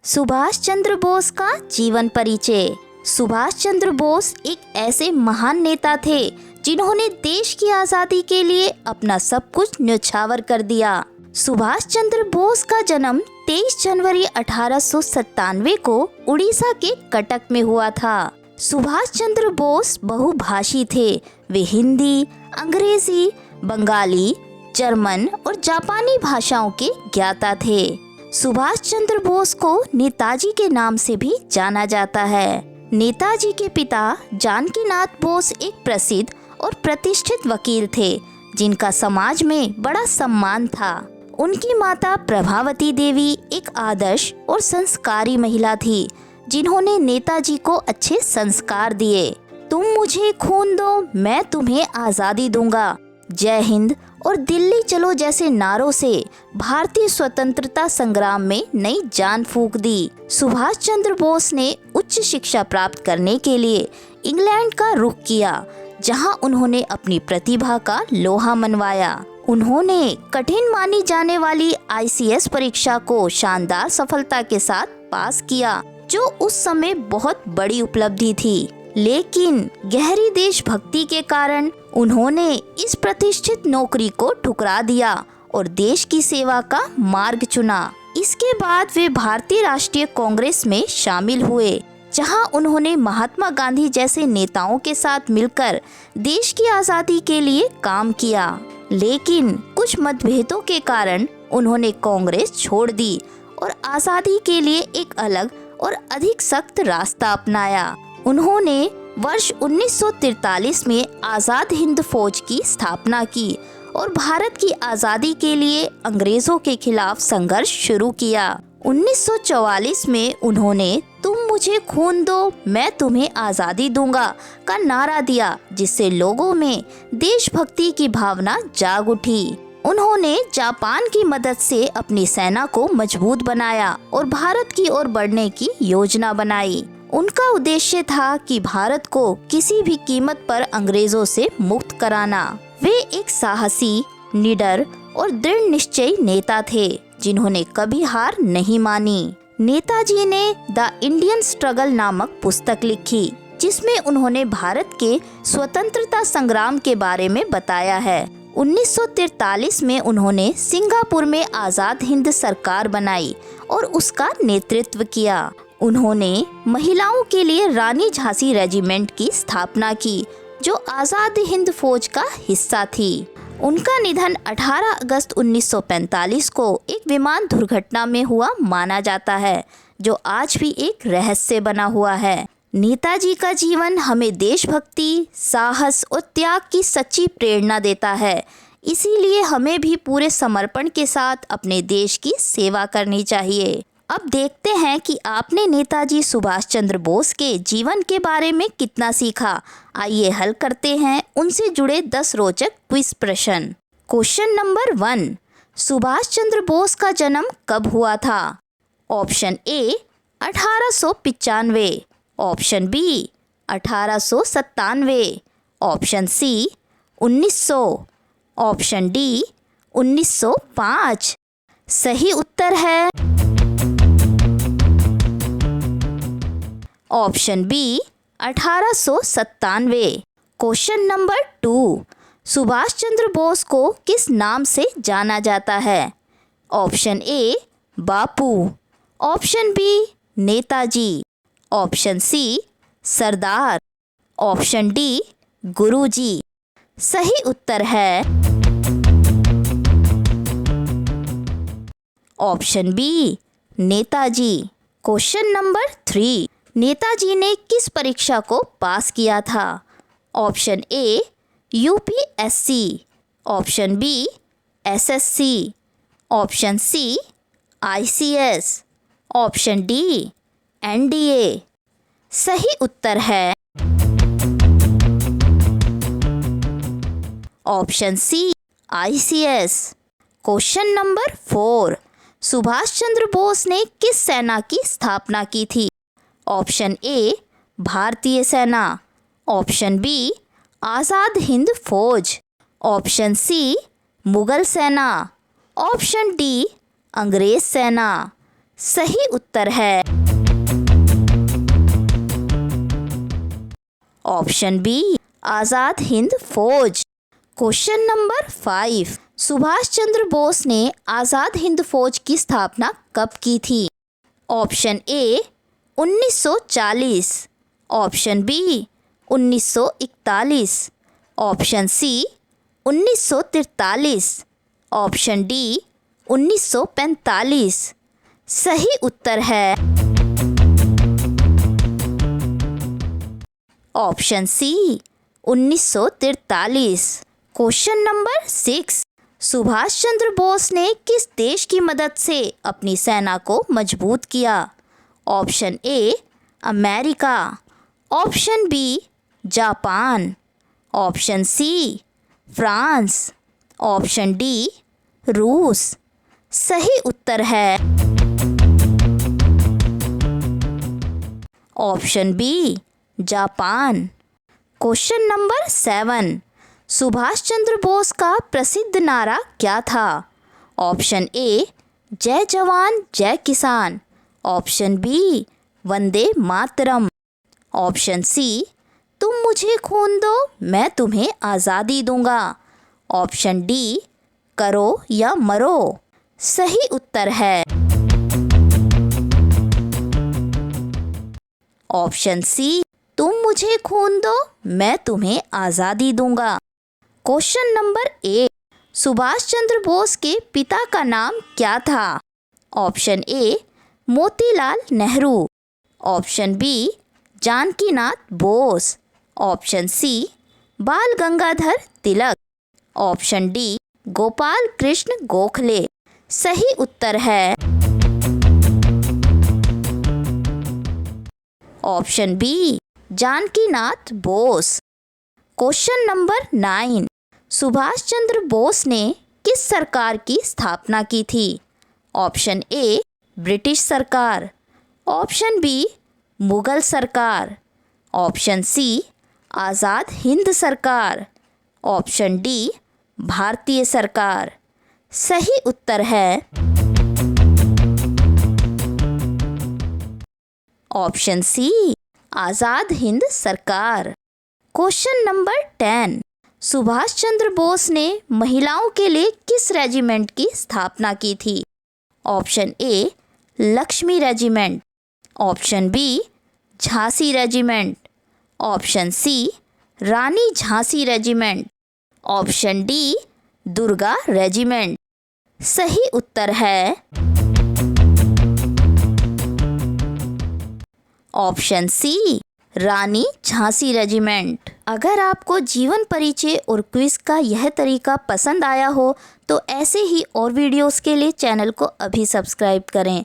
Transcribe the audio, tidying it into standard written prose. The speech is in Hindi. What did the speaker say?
सुभाष चंद्र बोस का जीवन परिचय। सुभाष चंद्र बोस एक ऐसे महान नेता थे जिन्होंने देश की आज़ादी के लिए अपना सब कुछ न्यौछावर कर दिया। सुभाष चंद्र बोस का जन्म 23 जनवरी 1897 को उड़ीसा के कटक में हुआ था। सुभाष चंद्र बोस बहुभाषी थे। वे हिंदी, अंग्रेजी, बंगाली, जर्मन और जापानी भाषाओं के ज्ञाता थे। सुभाष चंद्र बोस को नेताजी के नाम से भी जाना जाता है। नेताजी के पिता जानकीनाथ बोस एक प्रसिद्ध और प्रतिष्ठित वकील थे जिनका समाज में बड़ा सम्मान था। उनकी माता प्रभावती देवी एक आदर्श और संस्कारी महिला थी जिन्होंने नेताजी को अच्छे संस्कार दिए। तुम मुझे खून दो, मैं तुम्हें आज़ादी दूंगा, जय हिंद और दिल्ली चलो जैसे नारों से भारतीय स्वतंत्रता संग्राम में नई जान फूंक दी। सुभाष चंद्र बोस ने उच्च शिक्षा प्राप्त करने के लिए इंग्लैंड का रुख किया, जहां उन्होंने अपनी प्रतिभा का लोहा मनवाया। उन्होंने कठिन मानी जाने वाली ICS परीक्षा को शानदार सफलता के साथ पास किया, जो उस समय बहुत बड़ी उपलब्धि थी। लेकिन गहरी देशभक्ति के कारण उन्होंने इस प्रतिष्ठित नौकरी को ठुकरा दिया और देश की सेवा का मार्ग चुना। इसके बाद वे भारतीय राष्ट्रीय कांग्रेस में शामिल हुए, जहां उन्होंने महात्मा गांधी जैसे नेताओं के साथ मिलकर देश की आज़ादी के लिए काम किया। लेकिन कुछ मतभेदों के कारण उन्होंने कांग्रेस छोड़ दी और आज़ादी के लिए एक अलग और अधिक सख्त रास्ता अपनाया। उन्होंने वर्ष 1943 में आज़ाद हिंद फौज की स्थापना की और भारत की आज़ादी के लिए अंग्रेजों के खिलाफ संघर्ष शुरू किया। 1944 में उन्होंने तुम मुझे खून दो, मैं तुम्हें आज़ादी दूंगा का नारा दिया, जिससे लोगों में देशभक्ति की भावना जाग उठी। उन्होंने जापान की मदद से अपनी सेना को मजबूत बनाया और भारत की ओर बढ़ने की योजना बनाई। उनका उद्देश्य था कि भारत को किसी भी कीमत पर अंग्रेजों से मुक्त कराना। वे एक साहसी, निडर और दृढ़ निश्चयी नेता थे जिन्होंने कभी हार नहीं मानी। नेताजी ने द इंडियन स्ट्रगल नामक पुस्तक लिखी, जिसमें उन्होंने भारत के स्वतंत्रता संग्राम के बारे में बताया है। 1943 में उन्होंने सिंगापुर में आज़ाद हिंद सरकार बनाई और उसका नेतृत्व किया। उन्होंने महिलाओं के लिए रानी झांसी रेजिमेंट की स्थापना की, जो आज़ाद हिंद फौज का हिस्सा थी। उनका निधन 18 अगस्त 1945 को एक विमान दुर्घटना में हुआ माना जाता है, जो आज भी एक रहस्य बना हुआ है। नेताजी का जीवन हमें देशभक्ति, साहस और त्याग की सच्ची प्रेरणा देता है। इसीलिए हमें भी पूरे समर्पण के साथ अपने देश की सेवा करनी चाहिए। अब देखते हैं कि आपने नेताजी सुभाष चंद्र बोस के जीवन के बारे में कितना सीखा। आइए हल करते हैं उनसे जुड़े 10 रोचक क्विज प्रश्न। क्वेश्चन नंबर 1, सुभाष चंद्र बोस का जन्म कब हुआ था? Option A 1895, option B 1897, option C 1900, option D 1905। सही उत्तर है option B 1897। Question number 2, Subhash Chandra Bose को किस नाम से जाना जाता है? Option A Bapu, option B Netaji, option C Sardar, option D Guruji. सही उत्तर है option B Netaji. Question number 3, Netaji ने किस परीक्षा को पास किया था? Option A UPSC, option B SSC, option C ICS, option D NDA। सही उत्तर है option C ICS। Question number 4, Subhash Chandra Bose ने किस सेना की स्थापना की थी? ऑप्शन ए भारतीय सेना, ऑप्शन बी आज़ाद हिंद फौज, ऑप्शन सी मुगल सेना, ऑप्शन डी अंग्रेज सेना। सही उत्तर है option B, Azad Hind Fauj. Question number 5, Subhash Chandra Bose ने आजाद हिंद फौज की स्थापना कब की थी? Option A 1940, option B 1941, option C 1943, option D 1945। सही उत्तर है option C 1943। Question number 6, Subhash Chandra Bose ने किस देश की मदद से अपनी सेना को मजबूत किया? Option A America, option B Japan, option C France, option D रूस। सही उत्तर है option B Japan. Question number 7, Subhash Chandra Bose का प्रसिद्ध नारा क्या था? ऑप्शन ए जय जवान जय किसान, option B Vande Mataram, option C तुम मुझे खून दो मैं तुम्हें आज़ादी दूंगा, ऑप्शन डी करो या मरो। सही उत्तर है ऑप्शन सी तुम मुझे खून दो मैं तुम्हें आज़ादी दूंगा। क्वेश्चन नंबर 8, सुभाष चंद्र बोस के पिता का नाम क्या था? Option A Motilal Nehru, option B Janakinath Bose, option C Bal Gangadhar Tilak, option D Gopal Krishna Gokhale. सही उत्तर है option B Janakinath Bose. Question number 9, Subhash Chandra Bose ने किस सरकार की स्थापना की थी? ऑप्शन ए ब्रिटिश सरकार, ऑप्शन बी मुगल सरकार, ऑप्शन सी आज़ाद हिंद सरकार, ऑप्शन डी भारतीय सरकार। सही उत्तर है ऑप्शन सी आज़ाद हिंद सरकार। क्वेश्चन नंबर 10, सुभाष चंद्र बोस ने महिलाओं के लिए किस रेजिमेंट की स्थापना की थी? Option A Lakshmi regiment, option B Jhansi regiment, option C Rani Jhansi regiment, option D Durga regiment. सही उत्तर है option C Rani Jhansi regiment. अगर आपको जीवन परिचय और क्विज का यह तरीका पसंद आया हो तो ऐसे ही और वीडियोस के लिए चैनल को अभी सब्सक्राइब करें